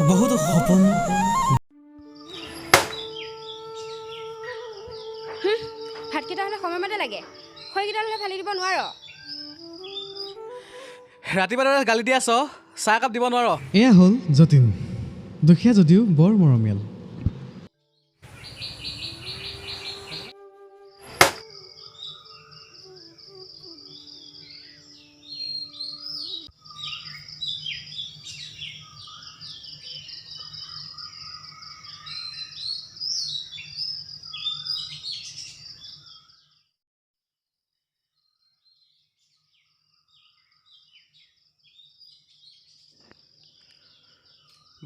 বহুতো সপোন ভাতকেইটা হ'লে সময়মতে লাগে খৈকেইটা হ'লে ফালি দিব নোৱাৰ ৰাতিপুৱা গালি দি আছ চাহ একাপ দিব নোৱাৰ এয়া হ'ল যতীন দুখীয়া যদিও বৰ মৰমীয়াল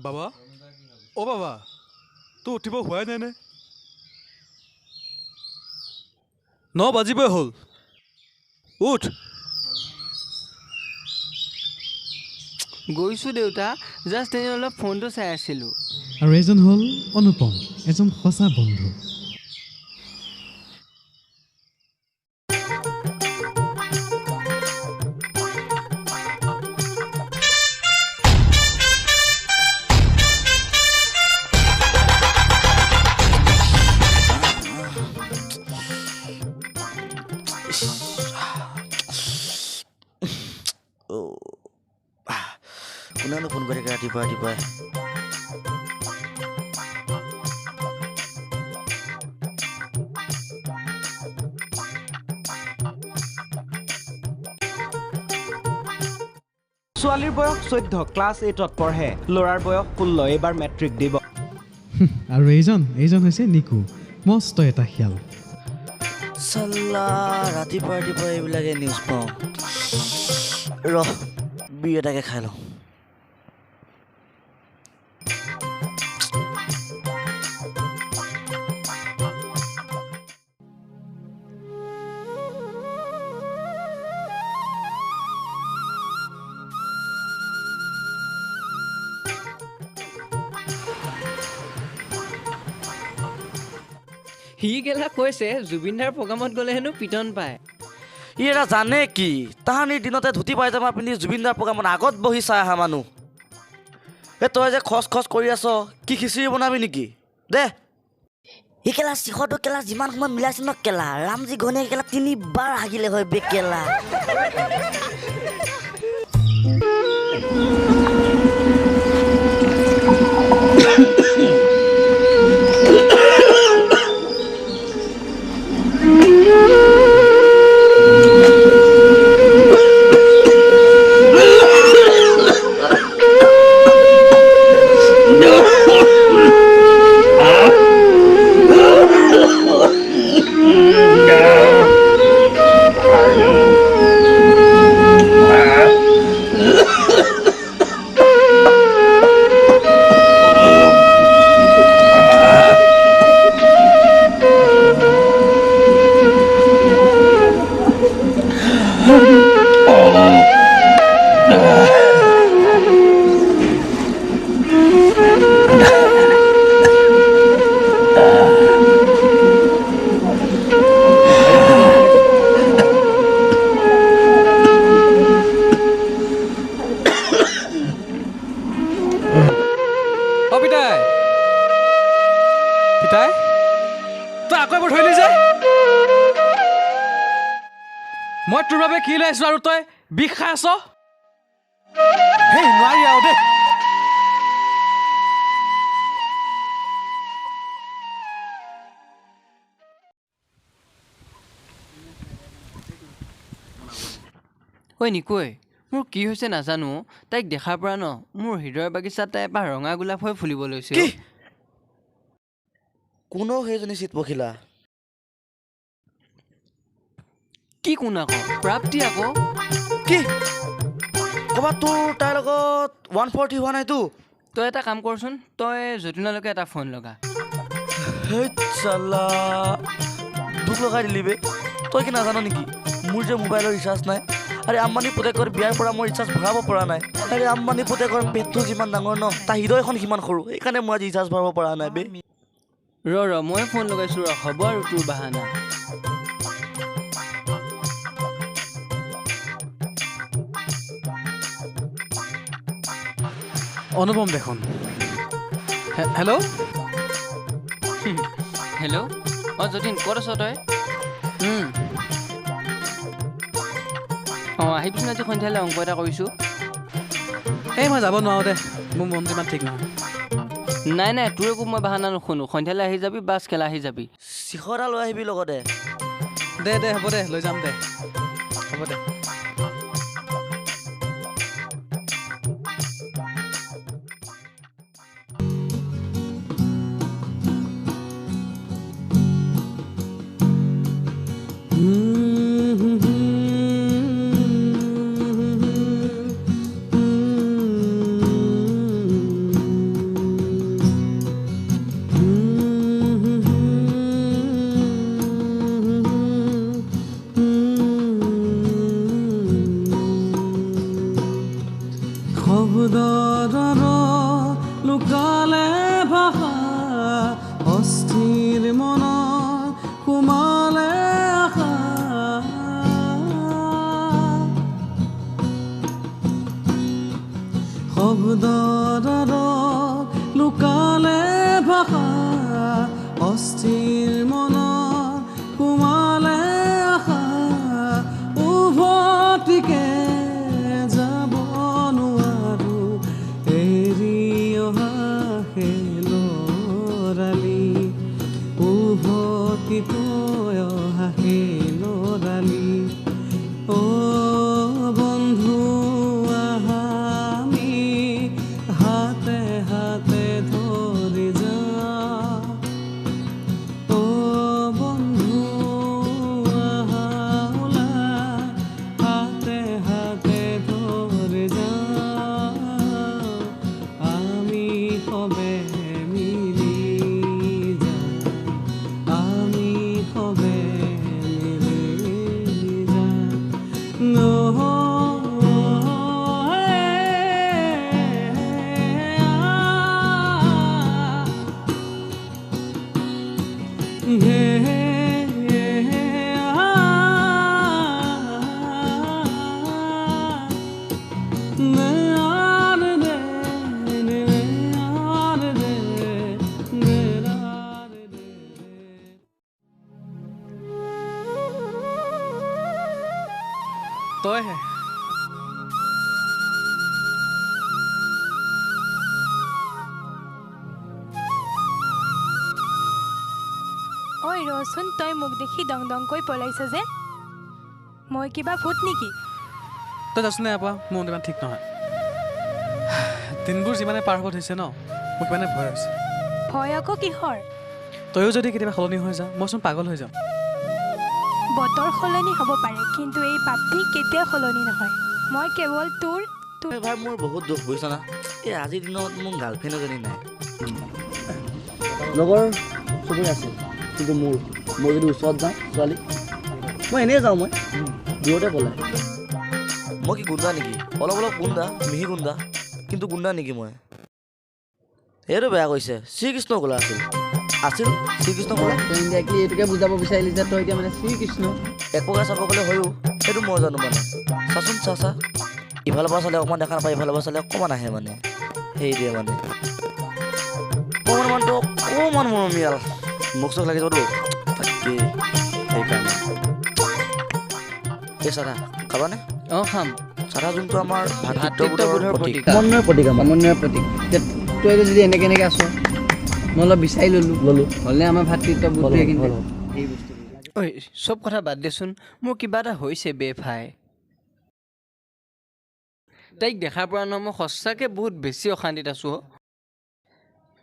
বাবা অ' বাবা তোৰ উঠিব হোৱাই নাই নে 9 বাজিবই হ'ল উঠ গৈছোঁ দেউতা জাষ্ট এনেই অলপ ফোনটো চাই আছিলোঁ আৰু এজন হ'ল অনুপম এজন সঁচা বন্ধু কোনেনো ফোন কৰি থাকে ৰাতিপুৱা ৰাতিপুৱাই ছোৱালীৰ বয়স 14 ক্লাছ 8ত পঢ়ে ল'ৰাৰ বয়স 16 এইবাৰ মেট্ৰিক দিব আৰু এইজন হৈছে নিকু মস্ত এটা শিয়াল চাল্লা ৰাতিপুৱা ৰাতিপুৱা এইবিলাকে নিউজ পাওঁ বিৰ এটাকে খাই লওঁ সি গেলা কৈছে জুবিনদাৰ প্ৰগ্ৰামত গ'লে হেনো পিটন পায় ই এটা জানে কি তাহানিৰ দিনতে ধুতি পাইজামা পিন্ধি জুবিনদাৰ প্ৰগ্ৰামত আগত বহি চাই অহা মানুহ তই যে খচ কৰি আছ কি খিচিৰি বনাবি নেকি দে এই কেলা চিখৰটো কেলা যিমান সময় মিলাইছে ন কেলা ৰামজী ঘনীয়ে কেলা 3 বাৰ হাগিলে হয় বে কেলা তই আকৌ এবাৰ ধৰিলি যে মই তোৰ বাবে কি লৈ আছো আৰু তই বিষ খাই আছ নোৱাৰি আৰু দেই ঐ নিকুই মোৰ কি হৈছে নাজানো তাইক দেখাৰ পৰা ন মোৰ হৃদয়ৰ বাগিচাত তাই এপাহ ৰঙা গোলাপ হৈ ফুলিব লৈছে কোনো সেইজনী চিট পখিলা কি কোন আকৌ প্ৰাপ্তি আকৌ কি ক'ৰবাত তোৰ তাইৰ লগত 140 হোৱা নাইতো তই এটা কাম কৰচোন তই যতীনলৈকে এটা ফোন লগা চাল্লা দুখ লগাই দিলি বে তই কি নাজানো নেকি মোৰ যে মোবাইলৰ ৰিচাৰ্জ নাই আৰে আম্বানী পুতেকৰ বিয়াৰ পৰা মই ৰিচাৰ্জ ভৰাব পৰা নাই আৰে আম্বানী পুতেকৰ পেটটো যিমান ডাঙৰ ন তাৰ হৃদয়খন সিমান সৰু সেইকাৰণে মই আজি ৰিচাৰ্জ ভৰাব পৰা নাই বে ৰ মই ফোন লগাইছোঁ হ'ব আৰু তোৰ বাহানা অনুপম দেখোন। হেল্ল'। হেল্ল' অঁ যতীন ক'ত আছ তই? অঁ আহিবিচোন আজি সন্ধিয়ালৈ অংক এটা কৰিছোঁ। এই মই যাব নোৱাৰোঁ দে, মোৰ মনটো ইমান ঠিক নহয়। নাই নাই তোৰ একো মই বাহানা নুশুনো, সন্ধিয়ালৈ আহি যাবি বাছ খেলা আহি যাবি। চিখৰ এটা লৈ আহিবি লগতে। দে হ'ব দে, লৈ যাম দে, হ'ব দে। লুকালে ভাষা অস্থিৰ মনত সোমালে আশা শব্দৰ লুকালে ভাষা অস্থিৰ মনত সোমালে আশা উভতিকে যাব নোৱাৰো এৰি অহা লৰালি উভতি তৈ অহা লৰালি অ বন্ধু আহা আমি হাতে হাতে ধৰি যাওঁ অ বন্ধু আহা ওলাই হাতে হাতে ধৰি যাওঁ আমি সবে মিলি যাওঁ আমি সবে মিলি যাওঁ তইহে ঐ ৰচোন, তই মোক দেখি দং দংকৈ পলাইছ যে, মই কিবা ভূত নেকি? তই যাচোন ইয়াৰ পৰা, মোৰ মনটো ইমান ঠিক নহয়। দিনবোৰ যিমানে পাৰ হ'ব ধৰিছে ন, মোক ইমানে ভয় হৈছে। ভয় আকৌ কিহৰ? তয়ো যদি কেতিয়াবা সলনি হৈ যা, মইচোন পাগল হৈ যাম। বতৰ সলনি হ'ব পাৰে, কিন্তু এই পাপি কেতিয়াও সলনি নহয়। মই কেৱল তোৰ ভাই মোৰ বহুত দুখ বুজিছ না। এই আজিৰ দিনত মোৰ গাৰ্লফ্ৰেণ্ড এজনী নাই। লগৰ চবৰে আছে, কিন্তু মই যদি ওচৰত যাওঁ ছোৱালী, মই এনেই যাওঁ, মই দূৰতে পলাই। মই কি গুণ্ডা নেকি? অলপ অলপ গুণ্ডা, মিহি গুণ্ডা, কিন্তু গুণ্ডা নেকি মই? এইটো বেয়া কৈছে। শ্ৰীকৃষ্ণ ক'লা আছিল শ্ৰীকৃষ্ণ ক'লা। কি এইটোকে বুজাব বিচাৰিলি যে তই এতিয়া মানে শ্ৰীকৃষ্ণ এক প্ৰকাৰ চাব গ'লে হয়ো, সেইটো মই জানো মানে। চাচোন চা ইফালৰ পৰা চালে অকণমান দেখা নাপায়, ইফালৰ পৰা চালে অকণমান আহে মানে, সেইটোৱে মানে অকণমান মানুহটো অকণমান মৰমীয়াল, মুখ চখ লাগি যাবতো তাকেই, সেইকাৰণে। এই চাদা খাবানে? অঁ খাম। চাদা যোনটো আমাৰ ভাতৃত্ববোধৰ প্ৰতীক। সমন্বয়ৰ প্ৰতীক। তই যদি এনেকে আছ, মই অলপ বিচাৰি ল'লো হ'লে আমাৰ ভাতৃত্ববোধে কিন্তু এই বস্তু। ঐ চব কথা বাদ দেচোন, মোৰ কিবা এটা হৈছে বেফাই। তাইক দেখাৰ পৰা ন মই সঁচাকৈ বহুত বেছি অশান্তিত আছোঁ।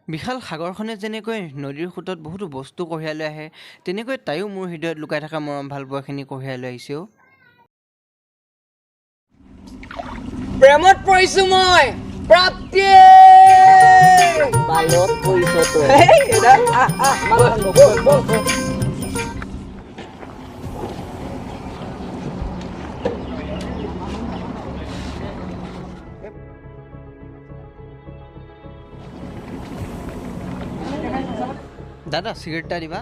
বিশাল সাগৰখনে যেনেকৈ নদীৰ সোঁতত বহুতো বস্তু কঢ়িয়াই লৈ আহে, তেনেকৈ তাইও মোৰ হৃদয়ত লুকাই থকা মৰম ভাল পোৱাখিনি কঢ়িয়াই লৈ আহিছে। প্ৰেমত পৰিছো মই, প্ৰাপ্তি বালত পৰিছ তই। দাদা চিগাৰেট এটা দিবা।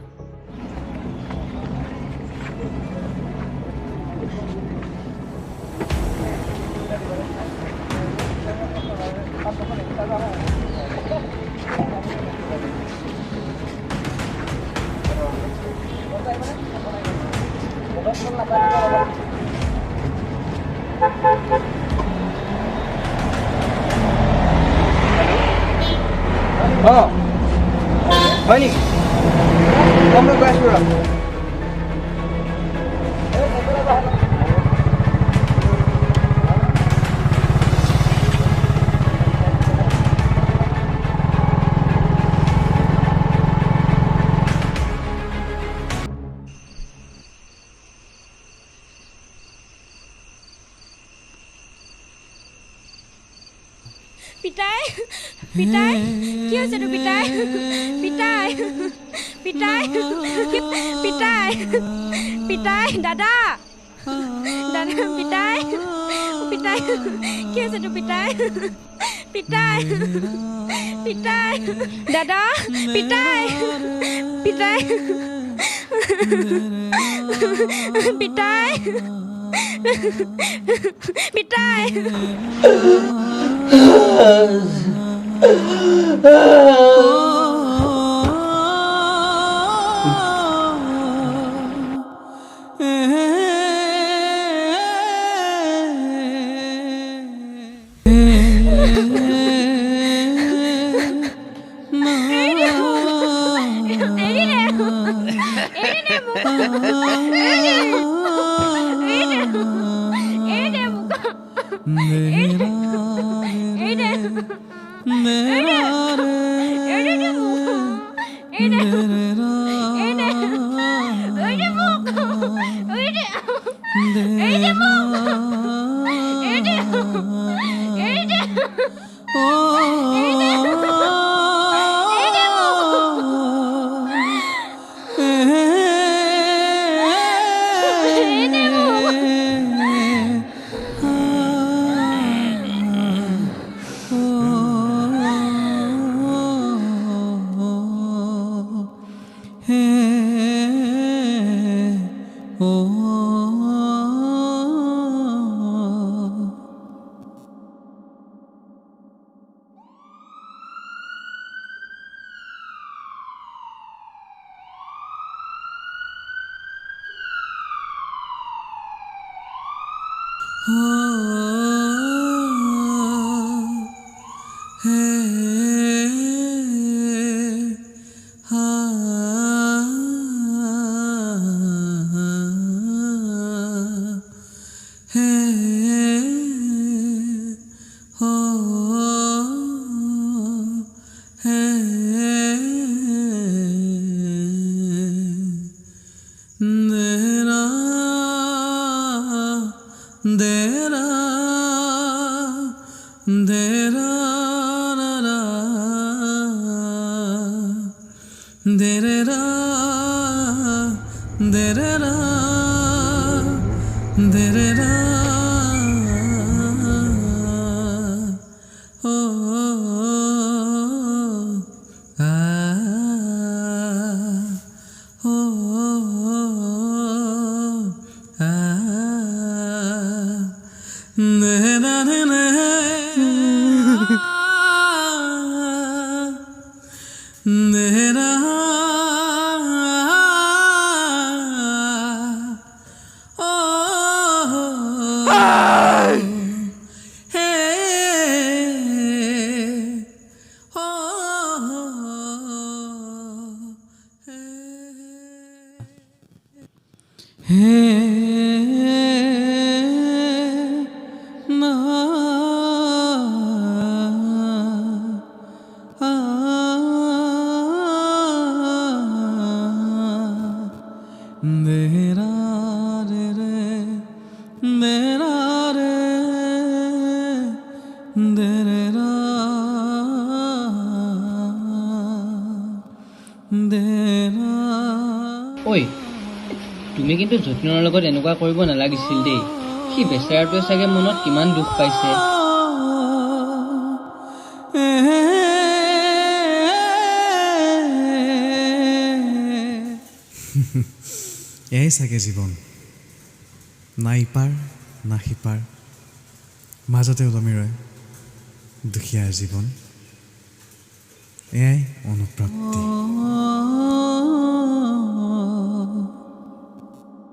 অঁ হয় নেকি মই গৈ আছোঁ ৰ পিতাই পিতাই কি হৈছে তোৰ পিতাই পিতাই পিতাই পিতাই পিতাই দাদা দাদা পিতাই পিতাই কি হৈছে তোৰ পিতাই পিতাই পিতাই দাদা পিতাই পিতাই পিতাই পিতাই ঐ তুমি কিন্তু যতীনৰ লগত এনেকুৱা কৰিব নালাগিছিল দেই সি বেচেৰাটোৱে চাগে মনত কিমান দুখ পাইছে এয়াই চাগে জীৱন না ইপাৰ না সিপাৰ মাজতে ওলমি ৰয় দুখীয়াৰ জীৱন এয়াই অনুপ্ৰাপ্তি